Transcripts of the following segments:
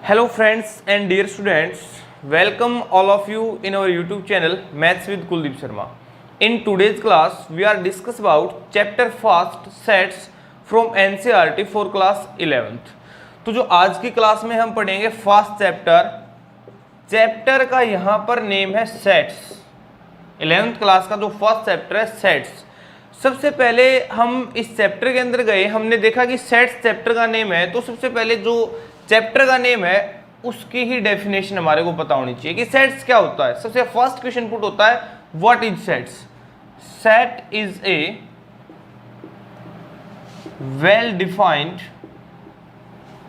Hello friends and dear students, welcome all of you in our YouTube channel Maths with Kuldeep Sharma. In today's class, we are discuss about chapter first sets from NCERT for class 11th. तो जो आज की class में हम पढ़ेंगे first chapter का यहाँ पर नेम है सेट्स। 11th क्लास का जो फर्स्ट चैप्टर है सेट्स। सबसे पहले हम इस चैप्टर के अंदर गए, हमने देखा कि सेट्स चैप्टर का नेम है, तो सबसे पहले जो चैप्टर का नेम है उसकी ही डेफिनेशन हमारे को पता होनी चाहिए कि सेट्स क्या होता है। सबसे फर्स्ट क्वेश्चन पुट होता है what is sets. Set is a well defined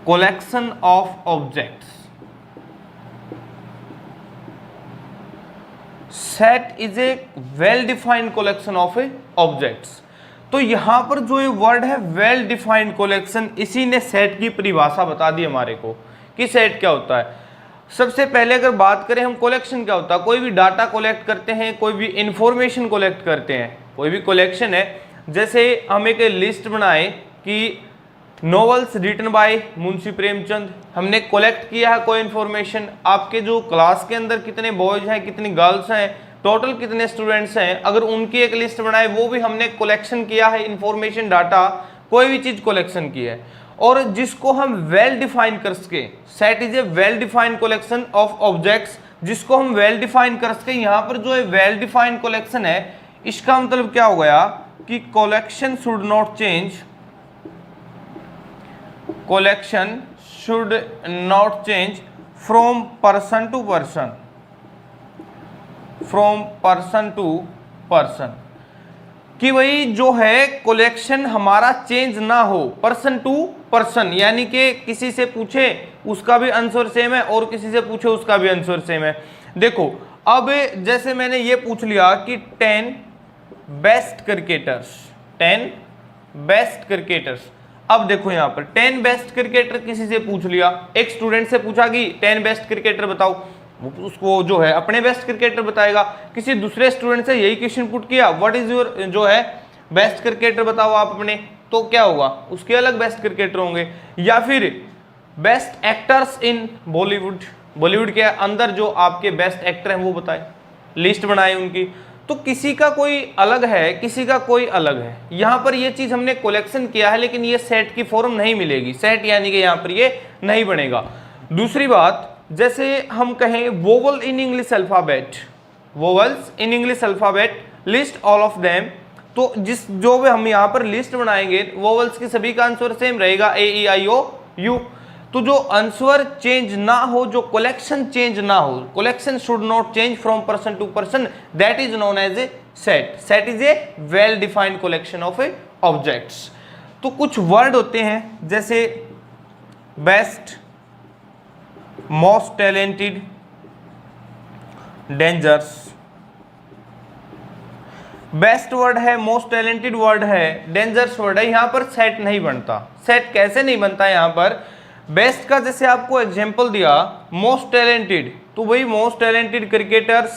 collection of objects. Set is a well defined collection of objects. तो यहां पर जो ये वर्ड है वेल डिफाइंड कलेक्शन, इसी ने सेट की परिभाषा बता दी हमारे को कि सेट क्या होता है। सबसे पहले अगर बात करें हम कलेक्शन क्या होता है, कोई भी डाटा कलेक्ट करते हैं, कोई भी इंफॉर्मेशन कलेक्ट करते हैं, कोई भी कलेक्शन है। जैसे हम एक लिस्ट बनाए कि novels written by Munshi Premchand, हमने कलेक्ट किया है कोई इन्फॉर्मेशन, आपके जो क्लास के अंदर कितने बॉयज हैं, कितनी गर्ल्स हैं, टोटल कितने स्टूडेंट्स हैं, अगर उनकी एक लिस्ट बनाए, वो भी हमने कलेक्शन किया है। इन्फॉर्मेशन डाटा कोई भी चीज कलेक्शन की है, और जिसको हम वेल डिफाइन कर सके। Set is a well defined collection of objects, जिसको हम वेल डिफाइन कर सके। यहाँ पर जो है वेल डिफाइंड कलेक्शन है, इसका मतलब क्या हो गया कि collection should not change, collection should not change from person to person, from person to person, कि भाई जो है कलेक्शन हमारा चेंज ना हो पर्सन टू पर्सन, यानी कि किसी से पूछे उसका भी आंसर सेम है और किसी से पूछे उसका भी आंसर सेम है। देखो अब जैसे मैंने ये पूछ लिया कि 10 बेस्ट क्रिकेटर्स, 10 बेस्ट क्रिकेटर्स। अब देखो यहाँ पर 10 बेस्ट क्रिकेटर किसी से पूछ लिया, एक स्टूडेंट से पूछा कि 10 बेस्ट क्रिकेटर बताओ, वो उसको जो है अपने बेस्ट क्रिकेटर बताएगा। किसी दूसरे स्टूडेंट से यही क्वेश्चन पुट किया व्हाट इज योर जो है बेस्ट क्रिकेटर बताओ आप अपने, तो क्या होगा, उसके अलग बेस्ट क्रिकेटर होंगे। या फिर best actors in Bollywood, Bollywood के अंदर जो आपके बेस्ट एक्टर हैं वो बताए, लिस्ट बनाए उनकी। तो किसी का कोई अलग है, किसी का कोई अलग है। यहां पर ये चीज हमने कलेक्शन किया है, लेकिन ये सेट की फॉर्म नहीं मिलेगी, सेट यानी कि यहां पर ये नहीं बनेगा। दूसरी बात, जैसे हम कहें vowel in English alphabet, vowels in English alphabet list all of them, तो जो भी हम यहां पर लिस्ट बनाएंगे वोवल्स की सभी का आंसर सेम रहेगा, ए ई आई ओ यू। तो जो आंसर चेंज ना हो, जो कलेक्शन चेंज ना हो, collection should not change from person to person, that is known as a set. Set is a well defined collection of a objects. तो कुछ वर्ड होते हैं जैसे best, most talented, dangerous. Best word है, most talented word है, dangerous word है, यहां पर सेट नहीं बनता। सेट कैसे नहीं बनता, यहां पर बेस्ट का जैसे आपको एग्जांपल दिया मोस्ट टैलेंटेड, तो वही most talented cricketers,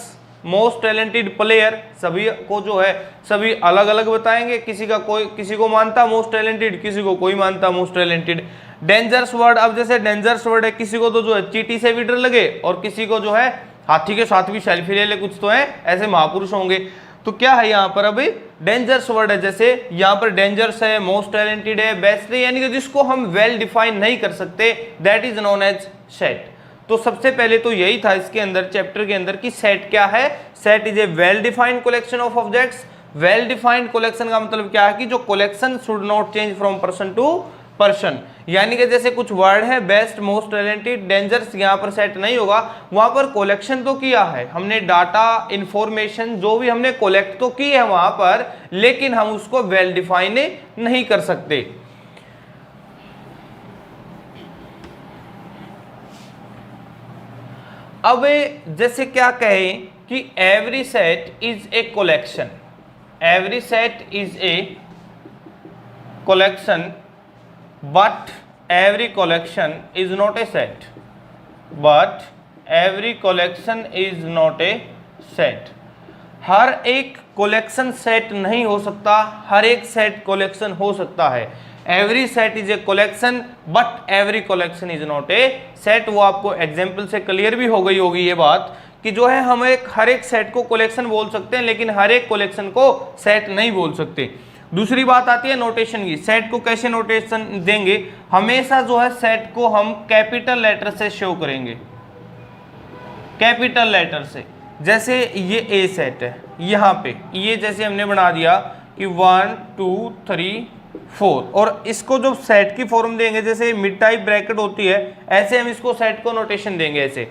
most talented player, सभी को जो है सभी अलग अलग बताएंगे, किसी का कोई किसी को मानता मोस्ट टैलेंटेड, किसी को कोई मानता मोस्ट टैलेंटेड। डेंजरस वर्ड, अब जैसे डेंजरस वर्ड है, किसी को तो जो है चींटी से भी डर लगे और किसी को जो है हाथी के साथ भी सेल्फी ले ले, कुछ तो है ऐसे महापुरुष होंगे। तो क्या है यहाँ पर अभी डेंजरस वर्ड है, जैसे यहाँ पर डेंजरस है, मोस्ट टैलेंटेड है, बेस्ट है, यानी कि जिसको हम वेल डिफाइन नहीं कर सकते, that is known as set. तो सबसे पहले तो यही था इसके अंदर चैप्टर के अंदर कि सेट क्या है। Set is a well defined collection of objects. Well defined collection का मतलब क्या है कि जो collection should not change from person to person, यानी कि जैसे कुछ वर्ड है बेस्ट, मोस्ट टैलेंटेड, डेंजरस, यहाँ पर सेट नहीं होगा। वहां पर कलेक्शन तो किया है हमने, डाटा इंफॉर्मेशन जो भी हमने कलेक्ट तो की है वहां पर, लेकिन हम उसको वेल डिफाइन नहीं कर सकते। अब जैसे क्या कहें कि every set is a collection, every set is a collection but every collection is not a set, but every collection is not a set। हर एक कलेक्शन सेट नहीं हो सकता, हर एक सेट कलेक्शन हो सकता है। Every set is a collection but every collection is not a set. वो आपको एग्जाम्पल से क्लियर भी हो गई होगी ये बात कि जो है हम हर एक सेट को कलेक्शन बोल सकते हैं लेकिन हर एक कलेक्शन को सेट नहीं बोल सकते। दूसरी बात आती है नोटेशन की। सेट को कैसे नोटेशन देंगे, हमेशा जो है सेट को हम कैपिटल लेटर से शो करेंगे, कैपिटल लेटर से। जैसे ये ए सेट है, यहाँ पे ये जैसे हमने बना दिया कि 1 2 3 4 और इसको जो सेट की फॉर्म देंगे जैसे मिड टाइप ब्रैकेट होती है ऐसे हम इसको सेट को नोटेशन देंगे ऐसे।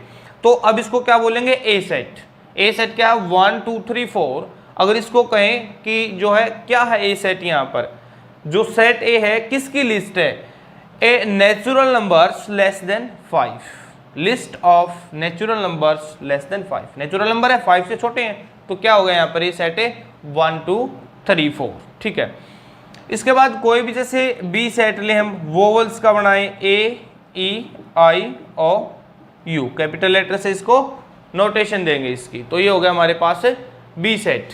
तो अब इसको क्या बोलेंगे, ए सेट। ए सेट क्या है 1 2 3 4। अगर इसको कहें कि जो है क्या है ए सेट, यहाँ पर जो सेट ए है किसकी लिस्ट है, a natural numbers less than 5, list of natural numbers less than 5। Natural number है 5 से छोटे हैं तो क्या होगा यहाँ पर ये सेट है 1 2 3 4। ठीक है, इसके बाद कोई भी जैसे बी सेट ले हम, वोवल्स का बनाएं ए ई आई ओ यू, कैपिटल लेटर से इसको नोटेशन देंगे इसकी, तो ये हो गया हमारे पास बी सेट।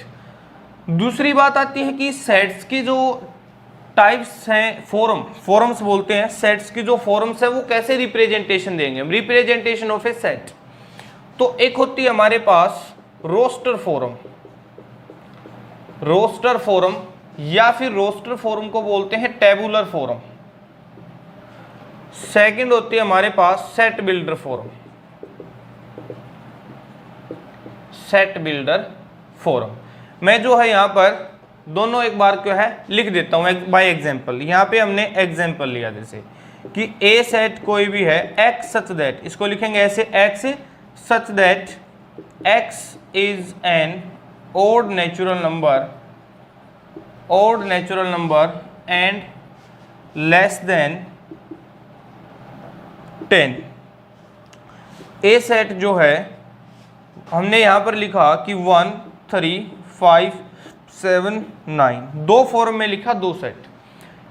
दूसरी बात आती है कि सेट्स की जो टाइप्स हैं, फॉर्म्स बोलते हैं। सेट्स की जो फॉर्म्स है वो कैसे रिप्रेजेंटेशन देंगे हम, रिप्रेजेंटेशन ऑफ ए सेट। तो एक होती है हमारे पास रोस्टर फॉर्म, रोस्टर फॉर्म या फिर रोस्टर फॉर्म को बोलते हैं टेबुलर फॉर्म। सेकंड होती है हमारे पास set builder form, set builder form. मैं जो है यहाँ पर दोनों एक बार क्यों है लिख देता हूँ बाय एग्जांपल। यहाँ पे हमने एग्जांपल लिया जैसे कि ए सेट कोई भी है एक्स सच दैट, इसको लिखेंगे ऐसे x such that x is N odd natural number and less than 10। A set जो है हमने यहाँ पर लिखा कि 1 3 5 7 9, दो फॉर्म में लिखा, दो सेट।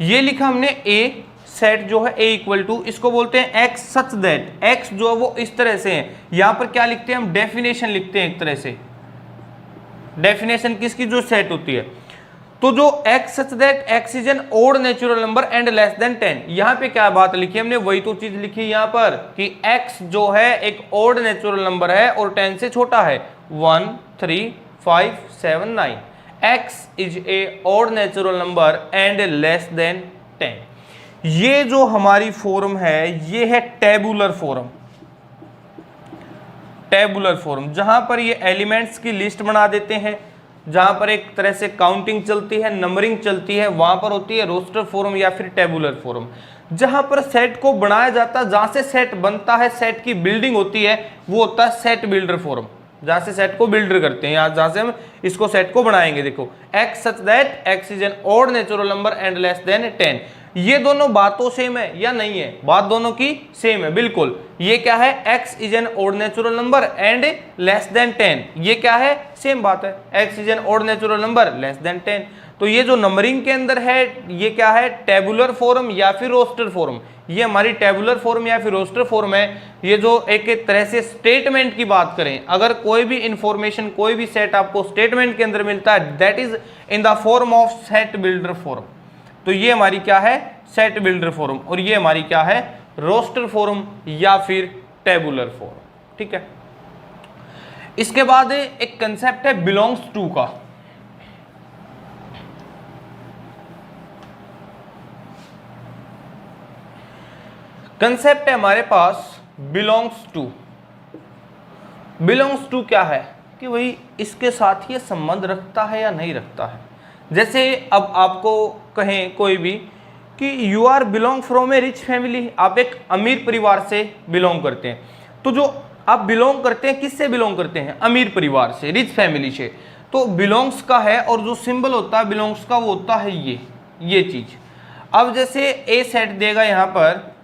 ये लिखा हमने ए सेट जो है ए इक्वल टू, इसको बोलते हैं एक्स सच दैट, एक्स जो है वो इस तरह से है। यहाँ पर क्या लिखते हैं हम, डेफिनेशन लिखते हैं एक तरह से, डेफिनेशन किसकी, जो सेट होती है। तो जो x such that x is an odd natural number and less than 10, यहाँ पे क्या बात लिखी हमने, वही तो चीज लिखी यहाँ पर कि x जो है एक ओड नेचुरल नंबर है और 10 से छोटा है। 1 3 5 7 9, x is a odd natural number and less than 10। ये जो हमारी फॉर्म है ये है टेबुलर फॉर्म, टेबुलर फॉर्म, जहां पर ये एलिमेंट्स की लिस्ट बना देते हैं, जहां पर एक तरह से काउंटिंग चलती है, नंबरिंग चलती है, वहां पर होती है रोस्टर फॉर्म या फिर टेबुलर फॉर्म। जहां पर सेट को बनाया जाता है, जहां से सेट बनता है, सेट की बिल्डिंग होती है, वो होता है सेट बिल्डर फॉर्म, जहां से सेट को बिल्डर करते हैं, यहाँ जहां से हम इसको सेट को बनाएंगे। देखो x such that x is N odd natural number and less than 10, ये दोनों बातों सेम है या नहीं है, बात दोनों की सेम है बिल्कुल। ये क्या है, x is an odd natural number and less than 10, ये क्या है, सेम बात है, x is an odd natural number less than 10। तो ये जो नंबरिंग के अंदर है ये क्या है, टेबुलर फॉर्म या फिर रोस्टर फॉर्म, ये हमारी टेबुलर फॉर्म या फिर रोस्टर फॉर्म है। ये जो एक तरह से स्टेटमेंट की बात करें, अगर कोई भी इंफॉर्मेशन, कोई भी सेट आपको स्टेटमेंट के अंदर मिलता है, that is in the form of set builder form. तो ये हमारी क्या है, सेट बिल्डर फॉर्म, और ये हमारी क्या है, रोस्टर फॉर्म या फिर टेबुलर फॉर्म। ठीक है, इसके बाद एक कंसेप्ट है बिलोंग्स टू का। कंसेप्ट है हमारे पास बिलोंग्स टू। बिलोंग्स टू क्या है कि वही इसके साथ ये संबंध रखता है या नहीं रखता है। जैसे अब आपको कहें कोई भी कि you are belong from a rich family, आप एक अमीर परिवार से बिलोंग करते हैं, तो जो आप बिलोंग करते हैं किससे बिलोंग करते हैं, अमीर परिवार से, रिच फैमिली से, तो बिलोंग्स का है, और जो सिंबल होता है बिलोंग्स का वो होता है ये चीज। अब जैसे ए सेट देगा यहाँ पर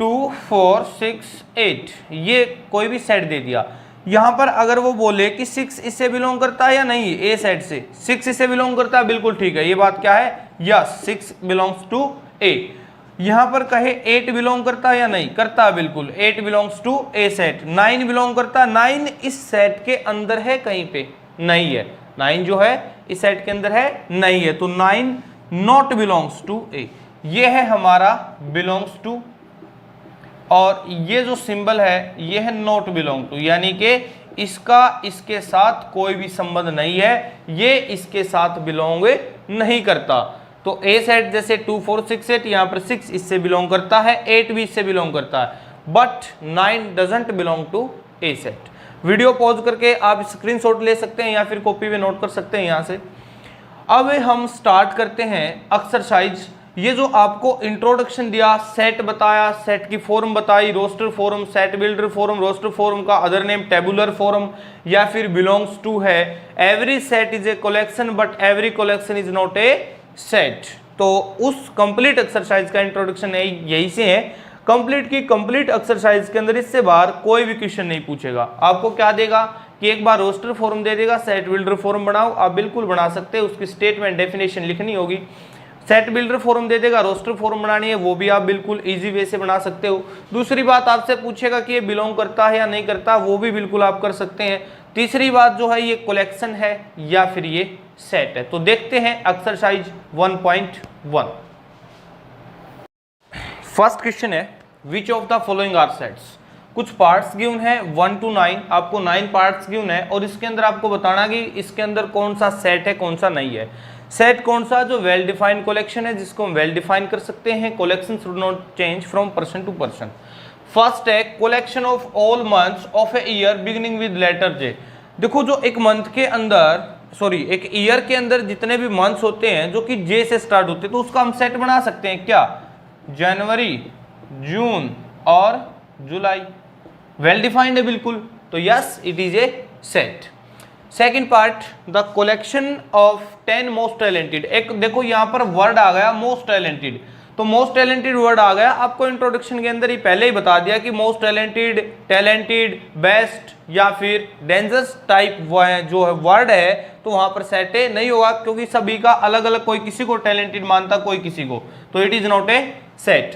2 4 6 8, ये कोई भी सेट दे दिया, यहाँ पर अगर वो बोले कि 6 इससे बिलोंग करता है या नहीं, ए सेट से 6 इससे बिलोंग करता है, बिल्कुल ठीक है, ये बात क्या है, यस 6 बिलोंग्स टू ए। यहाँ पर कहे 8 बिलोंग करता है या नहीं, करता है बिल्कुल, 8 belongs to a set. 9 belong करता है, 9 इस सेट के अंदर है, कहीं पे नहीं है, 9 जो है इस सेट के अंदर है नहीं है, तो 9 नॉट बिलोंग्स टू ए। ये है हमारा बिलोंग्स टू, और ये जो सिंबल है ये है नॉट बिलोंग टू, यानी कि इसका इसके साथ कोई भी संबंध नहीं है, ये इसके साथ बिलोंग नहीं करता। तो ए सेट जैसे 2 4 6 8, यहाँ पर 6 इससे बिलोंग करता है, 8 भी इससे बिलोंग करता है, but 9 doesn't belong to a set. Video pause करके आप स्क्रीनशॉट ले सकते हैं या फिर कॉपी में नोट कर सकते हैं यहाँ से। अब हम स्टार्ट करते हैं एक्सरसाइज। ये जो आपको इंट्रोडक्शन दिया, सेट बताया, सेट की फॉर्म बताई, roster form, set builder form, roster form का अदर नेम टेबुलर फॉर्म या फिर बिलोंग्स टू है। Every set is a collection but every collection is not a set. तो उस कंप्लीट एक्सरसाइज का इंट्रोडक्शन यही से है। कंप्लीट की कंप्लीट एक्सरसाइज के अंदर इससे बाहर कोई भी क्वेश्चन नहीं पूछेगा। आपको क्या देगा कि एक बार रोस्टर फॉर्म दे देगा, सेट बिल्डर फॉर्म बनाओ, आप बिल्कुल बना सकते हैं, उसकी स्टेटमेंट डेफिनेशन लिखनी होगी। सेट बिल्डर फॉर्म दे देगा, रोस्टर फॉर्म बनानी है, वो भी आप बिल्कुल इजी वे से बना सकते हो। दूसरी बात आपसे पूछेगा कि ये बिलोंग करता है या नहीं करता, वो भी बिल्कुल आप कर सकते हैं। तीसरी बात जो है ये कलेक्शन है या फिर ये सेट है। तो देखते हैं एक्सरसाइज 1.1। फर्स्ट क्वेश्चन है which of the following are sets. कुछ पार्ट्स गिवन है 1 to 9, आपको 9 पार्ट्स गिवन है और इसके अंदर आपको बताना कि इसके अंदर कौन सा सेट है कौन सा नहीं है। सेट कौन सा, जो वेल डिफाइंड कलेक्शन है, जिसको हम वेल डिफाइन कर सकते हैं। Collection should not change from person to person. First है collection of all months of a year beginning with letter J. देखो जो एक मंथ के अंदर एक ईयर के अंदर जितने भी मंथ्स होते हैं जो कि जे से स्टार्ट होते हैं, तो उसका हम सेट बना सकते हैं क्या, जनवरी, जून और जुलाई। वेल डिफाइंड है बिल्कुल, तो yes it is a set. Second part the collection of 10 most talented. एक देखो यहाँ पर वर्ड आ गया मोस्ट टैलेंटेड, तो मोस्ट टैलेंटेड वर्ड आ गया। आपको इंट्रोडक्शन के अंदर ही पहले ही बता दिया कि मोस्ट टैलेंटेड, टैलेंटेड, बेस्ट या फिर डेंजरस टाइप जो है वर्ड है, तो वहां पर सेट नहीं होगा क्योंकि सभी का अलग अलग, कोई किसी को टैलेंटेड मानता कोई किसी को, तो it is not a set.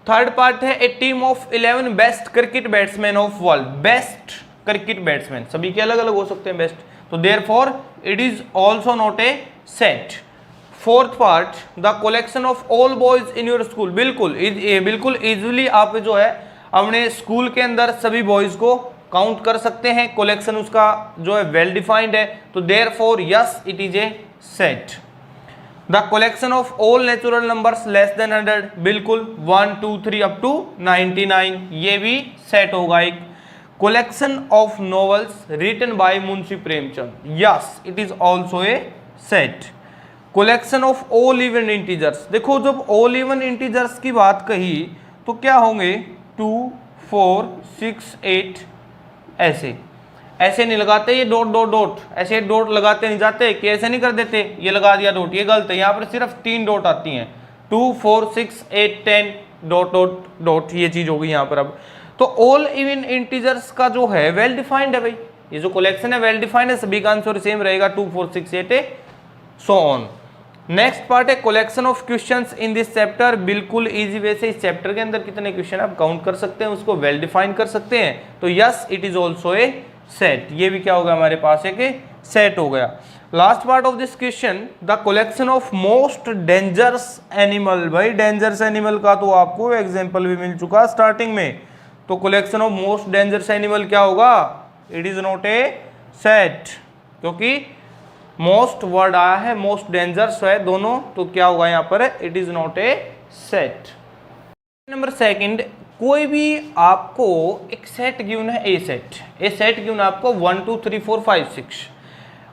Third part है a team of 11 best cricket batsman of world. Best cricket batsman सभी के अलग अलग हो सकते हैं बेस्ट, तो therefore it is also not a set. Fourth part the collection of all boys in your school. बिल्कुल इजीली आप जो है अपने स्कूल के अंदर सभी बॉयज को काउंट कर सकते हैं। कलेक्शन उसका जो है वेल डिफाइंड है, तो therefore yes it is a set. The collection of all natural numbers less than 100। बिल्कुल 1 2 3 अप टू 99, ये भी सेट होगा एक। Collection of novels written by Munshi Premchand, yes it is also a set. Collection of all even integers. देखो जब all even integers की बात कही तो क्या होंगे 2 4 6 8, ऐसे नहीं लगाते ये डॉट डॉट डॉट, ऐसे डॉट लगाते नहीं जाते कि ऐसे नहीं कर देते ये लगा दिया डॉट, ये गलत है। यहाँ पर सिर्फ 3 डॉट आती हैं, 2 4 6 8 10 डॉट डॉट डॉट, ये चीज होगी यहाँ पर। अब तो ऑल इवन इंटीजर्स का जो है वेल डिफाइंड है भाई, ये जो कलेक्शन है वेल डिफाइंड है, सभी का आंसर सेम रहेगा 2 4 6 8 सो ऑन। नेक्स्ट पार्ट है collection of questions in this chapter. बिल्कुल इजी वे से इस चैप्टर के अंदर कितने क्वेश्चन आप काउंट कर सकते हैं, उसको वेल डिफाइन कर सकते हैं, तो yes it is also a set. ये भी क्या होगा हमारे पास एक सेट हो गया। Last part of this question the collection of most dangerous animal. भाई डेंजरस एनिमल का तो आपको एग्जांपल भी मिल चुका स्टार्टिंग में, तो collection of most dangerous animal क्या होगा, it is not a set, क्योंकि मोस्ट वर्ड आया है, मोस्ट डेंजरस है दोनों, तो क्या होगा यहाँ पर it is not a set. Number second, कोई भी आपको एक सेट गिवन है ए सेट गिवन है आपको 1 2 3 4 5 6,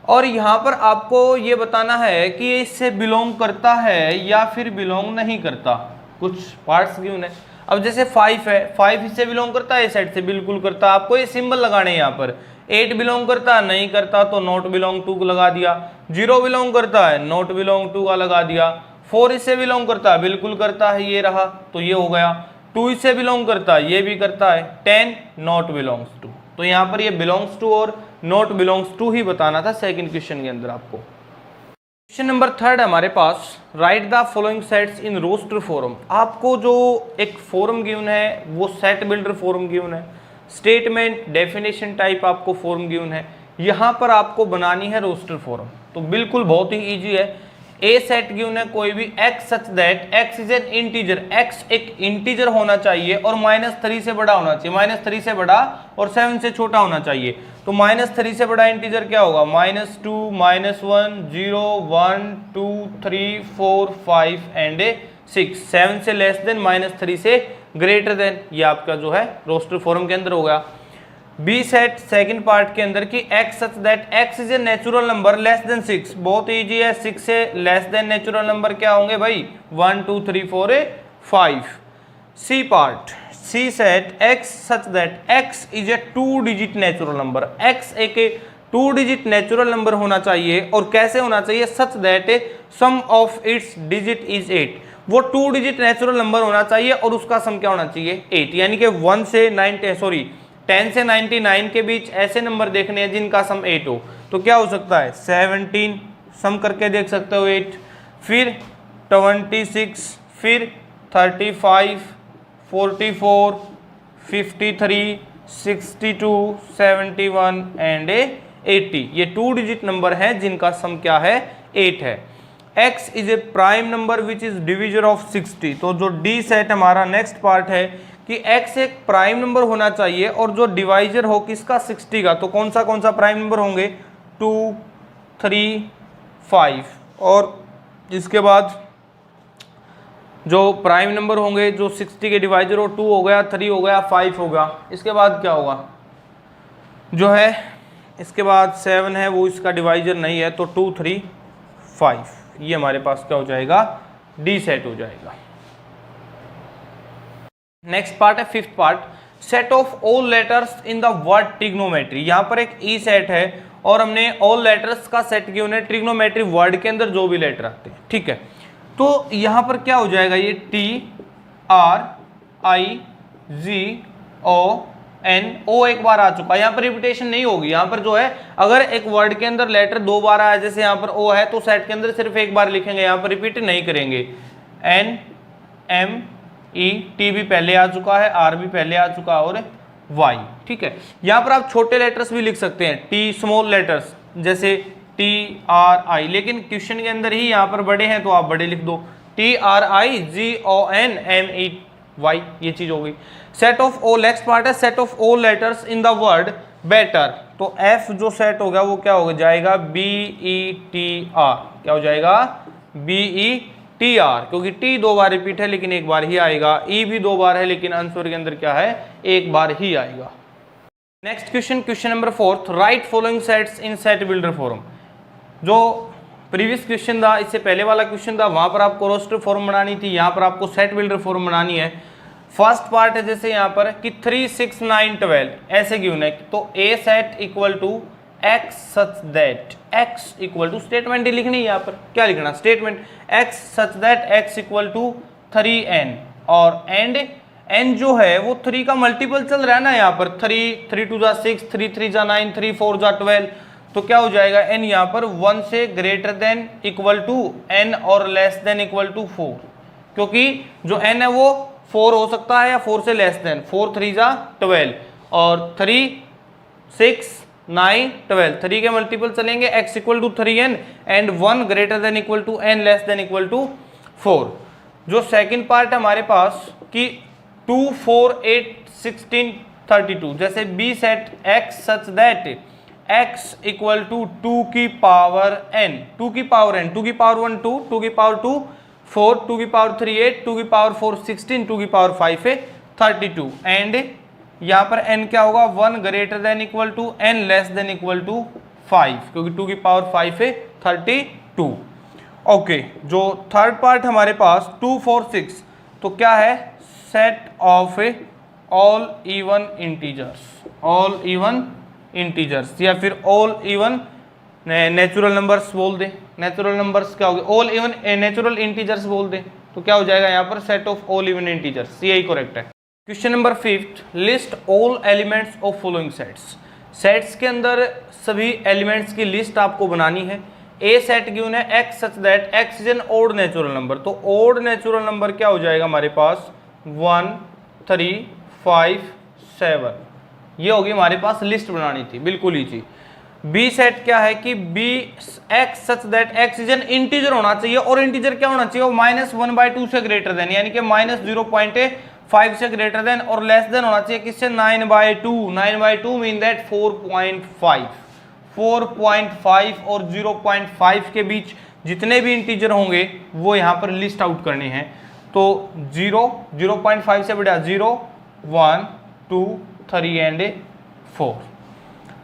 और यहाँ पर आपको ये बताना है कि ये इससे बिलोंग करता है या फिर बिलोंग नहीं करता। कुछ पार्ट्स गिवन है, अब जैसे 5 है, 5 इससे बिलोंग करता है, ए सेट से बिल्कुल करता है। आपको ये सिंबल लगाने हैं यहाँ पर। 8 बिलोंग करता है, नहीं करता तो नॉट बिलोंग टू को लगा दिया। 0 बिलोंग करता है, नॉट बिलोंग टू का लगा दिया। 4 इससे बिलोंग करता है, बिल्कुल करता है, ये रहा, तो ये हो गया। 2 इससे बिलोंग करता है, ये भी करता है। 10 नॉट बिलोंग्स टू, तो यहाँ पर ये बिलोंग्स टू और नॉट बिलोंग्स टू ही बताना था सेकंड क्वेश्चन के अंदर आपको। क्वेश्चन नंबर 3 हमारे पास, write the following sets in roster form. आपको जो एक फॉर्म गिवन है वो सेट बिल्डर फॉर्म गिवन है, स्टेटमेंट डेफिनेशन टाइप आपको फॉर्म गिवन है, यहाँ पर आपको बनानी है रोस्टर फॉर्म। तो बिल्कुल बहुत ही ईजी है, ए सेट गिवन है कोई भी x such that x is an integer, x एक इंटीजर होना चाहिए और -3 से बड़ा होना चाहिए, -3 से बड़ा और 7 से छोटा होना चाहिए। तो -3 से बड़ा इंटीजर क्या होगा, -2 -1 0 1 2 3 4 5 एंड 6। 7 से लेस देन -3 से ग्रेटर देन, ये आपका जो है रोस्टर फॉर्म के अंदर हो गया। बी सेट सेकंड पार्ट के अंदर की x such that x is a natural number less then 6, बहुत इजी है। 6 से लेस देन नेचुरल नंबर क्या होंगे भाई, 1 2 3 4 5। C part, C set x such that x is a 2 digit natural number, x एक 2 डिजिट नेचुरल नंबर होना चाहिए और कैसे होना चाहिए, such that sum of its digit is 8, वो 2 डिजिट नेचुरल नंबर होना चाहिए और उसका सम क्या होना चाहिए 8, यानी कि 1 से 10 से 99 के बीच ऐसे नंबर देखने हैं जिनका सम 8 हो। तो क्या हो सकता है 17, सम करके देख सकते हो 8, फिर 26, फिर 35, 44, 53, 62, 71 एंड 80, ये 2 डिजिट नंबर हैं जिनका सम क्या है 8 है। x is A prime number which is divisor of 60, तो जो डी सेट हमारा नेक्स्ट पार्ट है कि x एक प्राइम नंबर होना चाहिए और जो डिवाइजर हो किसका 60 का, तो कौन सा प्राइम नंबर होंगे 2 3 5, और इसके बाद जो प्राइम नंबर होंगे जो 60 के डिवाइजर हो 2 हो गया 3 हो गया 5 होगा। इसके बाद क्या होगा जो है, इसके बाद 7 है वो इसका डिवाइजर नहीं है, तो 2 3 5, ये हमारे पास क्या हो जाएगा डी सेट हो जाएगा। नेक्स्ट पार्ट है fifth part, set of all letters in the word trigonometry. यहाँ पर एक ई सेट है और हमने ऑल लेटर्स का सेट किया उन्हें ट्रिग्नोमेट्री वर्ड के अंदर जो भी लेटर आते हैं, ठीक है। तो यहाँ पर क्या हो जाएगा, ये TRIGON, ओ एक बार आ चुका है, यहाँ पर रिपीटेशन नहीं होगी। यहाँ पर जो है अगर एक वर्ड के अंदर लेटर 2 बार आया, जैसे यहाँ पर ओ है, तो सेट के अंदर सिर्फ एक बार लिखेंगे, यहाँ पर रिपीट नहीं करेंगे। NM E, T भी पहले आ चुका है, R भी पहले आ चुका है और Y, ठीक है। यहाँ पर आप छोटे लेटर्स भी लिख सकते हैं, T स्मॉल लेटर्स जैसे TRI, लेकिन क्वेश्चन के अंदर ही यहाँ पर बड़े हैं तो आप बड़े लिख दो, TRIGONMEY, ये चीज हो गई। Set of all, next part है set of all letters in the word better, तो F जो सेट हो गया वो क्या हो जाएगा BETR, क्या हो जाएगा BETR, क्योंकि T 2 बार रिपीट है लेकिन एक बार ही आएगा, E भी 2 बार है लेकिन आंसर के अंदर क्या है एक बार ही आएगा। Next question, question number 4, right following sets इन सेट बिल्डर फॉर्म। जो प्रीवियस क्वेश्चन था, इससे पहले वाला क्वेश्चन था, वहां पर आपको रोस्टर फॉर्म बनानी थी, यहाँ पर आपको सेट बिल्डर फॉर्म बनानी है। फर्स्ट पार्ट है जैसे यहाँ पर कि 3 6 9 12 ऐसे गिवन है, तो A set equal to x such that x equal to, statement ही लिखनी है यहाँ पर, क्या लिखना statement, x such that x equal to 3n, और एंड n जो है वो 3 का मल्टीपल चल रहा है ना, यहाँ पर 3 3 2 जा 6 3 3 जा 9 3 4 जा 12, तो क्या हो जाएगा n यहाँ पर 1 से greater than equal to n और लेस देन इक्वल टू 4, क्योंकि जो n है वो 4 हो सकता है या 4 से लेस देन, 4 3 जा 12 और 3 6 9 12, 3 के मल्टीपल चलेंगे, x equal to 3n and 1 greater than equal to n less than equal to 4। जो सेकंड पार्ट है हमारे पास कि 2 4 8 16 32, जैसे b set x such that x equal to 2 की पावर n, 2 की पावर n, 2 की पावर 1 2, 2 की पावर 2 4, 2 की पावर 3 8, 2 की पावर 4 16, 2 की पावर 5 है 32, एंड यहाँ पर n क्या होगा 1 greater than equal to n less than equal to 5, क्योंकि 2 की पावर 5 है 32। ओके, जो थर्ड पार्ट हमारे पास 2 4 6, तो क्या है set of all even integers, all even integers या फिर ऑल इवन नेचुरल नंबर्स बोल दे, नेचुरल नंबर्स क्या हो गए ऑल इवन नेचुरल इंटीजर्स बोल दे, तो क्या हो जाएगा यहाँ पर set of all even integers, यही करेक्ट है। Question number 5, list all elements of following sets. Sets के अंदर सभी एलिमेंट्स की लिस्ट आपको बनानी है। ए सेट गिवन है x such that x is an odd natural number, तो ओड नेचुरल नंबर क्या हो जाएगा हमारे पास 1 3 5 7, ये होगी हमारे पास लिस्ट बनानी थी, बिल्कुल ही चीज। बी सेट क्या है कि B x such that x is an integer होना चाहिए, और इंटीजर क्या होना चाहिए, वो -1/2 से ग्रेटर देन, यानी कि -0.5 से ग्रेटर देन, और लेस देन होना चाहिए किससे, 9/2। 9/2 मीन दैट 4.5 और 0.5 के बीच जितने भी इंटीजर होंगे वो यहाँ पर लिस्ट आउट करने हैं। तो 0.5 से बढ़िया 0, 1, 2, 3 एंड 4।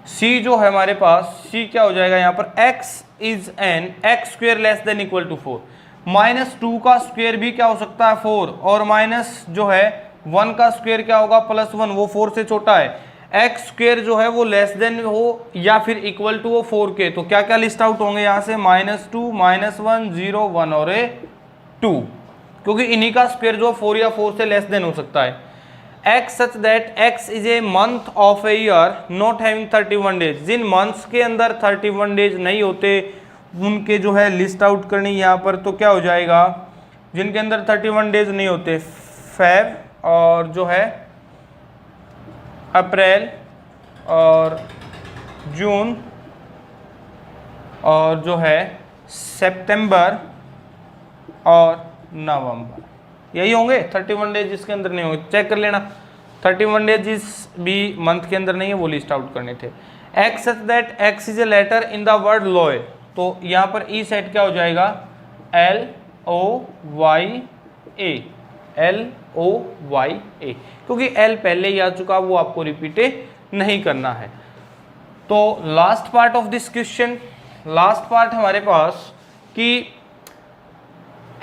सी जो है हमारे पास, सी क्या हो जाएगा यहाँ पर, x is an x square less than equal to 4। -2 का स्क्वेयर भी क्या हो सकता है, 4, और माइनस जो है 1 का स्क्वेयर क्या होगा, +1, वो 4 से छोटा है। एक्स स्क्वेयर जो है वो लेस देन हो या फिर इक्वल टू हो 4 के, तो क्या क्या लिस्ट आउट होंगे यहाँ से, -2, -1, 0, 1 और 2, क्योंकि इन्हीं का स्क्वेयर जो 4 या 4 से लेस देन हो सकता है। x such that x is a month of a year not having 31 days, जिन मंथ्स के अंदर 31 डेज नहीं होते उनके जो है लिस्ट आउट करनी यहाँ पर, तो क्या हो जाएगा, जिनके अंदर 31 डेज नहीं होते, फेब और जो है अप्रैल और जून और जो है सितंबर और नवंबर, यही होंगे 31 डेज जिसके अंदर नहीं होंगे। चेक कर लेना, 31 डेज जिस भी मंथ के अंदर नहीं है वो लिस्ट आउट करने थे। X such that x is a letter in the word loyal, तो यहाँ पर ई सेट क्या हो जाएगा, LOYA, LOYA, क्योंकि L पहले ही आ चुका, वो आपको रिपीट नहीं करना है। तो last part of this question, last part हमारे पास कि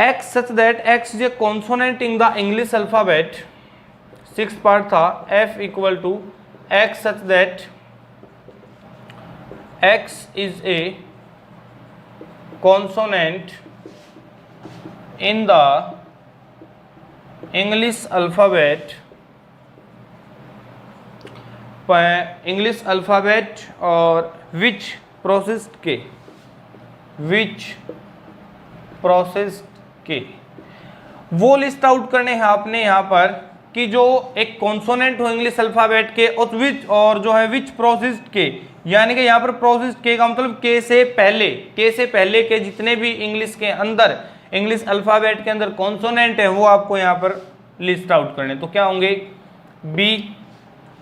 x such that x is a consonant in the English alphabet, 6th part था, f equal to x such that x is a consonant in the English alphabet, English alphabet और which processed के, which processed के, वो list out करने हैं आपने यहाँ पर कि जो एक कॉन्सोनेंट हो इंग्लिश अल्फाबेट के और विच, और जो है विच प्रोसेस्ड के, यानी कि यहाँ पर प्रोसेस्ड के का मतलब के से पहले के जितने भी इंग्लिश के अंदर, इंग्लिश अल्फाबेट के अंदर कॉन्सोनेंट है वो आपको यहाँ पर लिस्ट आउट करने। तो क्या होंगे, बी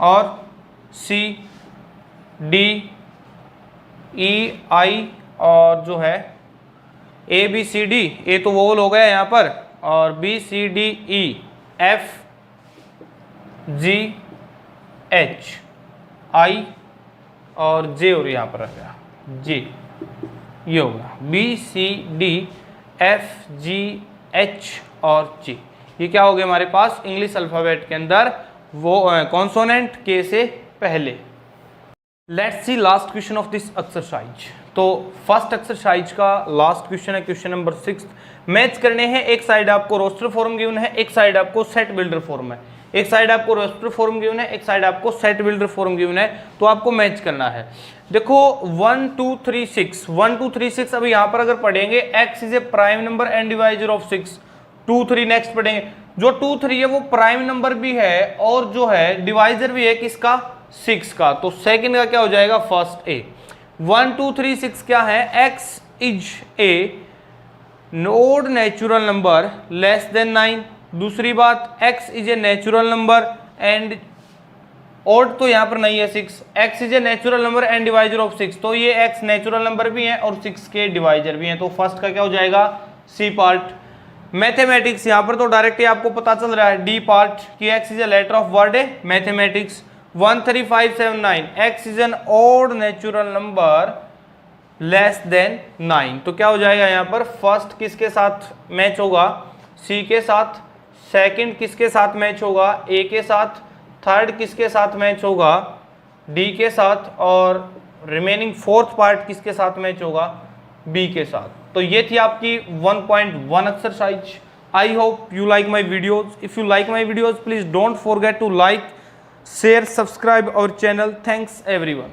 और सी, डी, ई, आई और जो है ए बी सी डी, ए तो वोवल हो गया यहाँ पर, और B C D E F G H I और जे, और यहाँ पर आ गया जे, ये होगा B C D F G H और जे। ये क्या हो गया हमारे पास इंग्लिश अल्फाबेट के अंदर वो कॉन्सोनेंट के से पहले। Let's see last question of this exercise. तो फर्स्ट एक्सरसाइज का लास्ट क्वेश्चन है क्वेश्चन नंबर 6। मैच करने हैं, एक साइड आपको रोस्टर फॉर्म गिवन है, एक साइड आपको सेट बिल्डर फॉर्म है, एक साइड आपको रोस्टर फॉर्म गिवन है, एक साइड आपको सेट बिल्डर फॉर्म गिवन है, तो आपको मैच करना है। देखो 1 2 3 6, 1 2 3 6, अभी यहाँ पर अगर पढ़ेंगे x is A prime number and divisor of 6, 2 3 next पढ़ेंगे, जो 2 3 है वो प्राइम नंबर भी है और जो है डिवाइजर भी है किसका, 6 का, तो सेकंड का क्या हो जाएगा, फर्स्ट ए। 1 2 3 6 क्या है, x is a odd natural number less than 9। दूसरी बात, x is a natural number and odd तो यहाँ पर नहीं है 6, x is a natural number and divisor of 6, तो ये x नेचुरल नंबर भी है और 6 के डिवाइजर भी हैं, तो फर्स्ट का क्या हो जाएगा, सी पार्ट। मैथमेटिक्स, यहाँ पर तो डायरेक्ट ही आपको पता चल रहा है, डी पार्ट कि x is a letter of word है mathematics. 1 3 5 7 9, x is an odd natural number less than 9, तो क्या हो जाएगा यहाँ पर, फर्स्ट किसके साथ मैच होगा, सी के साथ, सेकंड किसके साथ मैच होगा, ए के साथ, थर्ड किसके साथ मैच होगा, डी के साथ, और रिमेनिंग फोर्थ पार्ट किसके साथ मैच होगा, बी के साथ। तो ये थी आपकी 1.1 exercise. I hope you like my videos. If you like my videos please don't forget to like, share, subscribe our channel. Thanks everyone.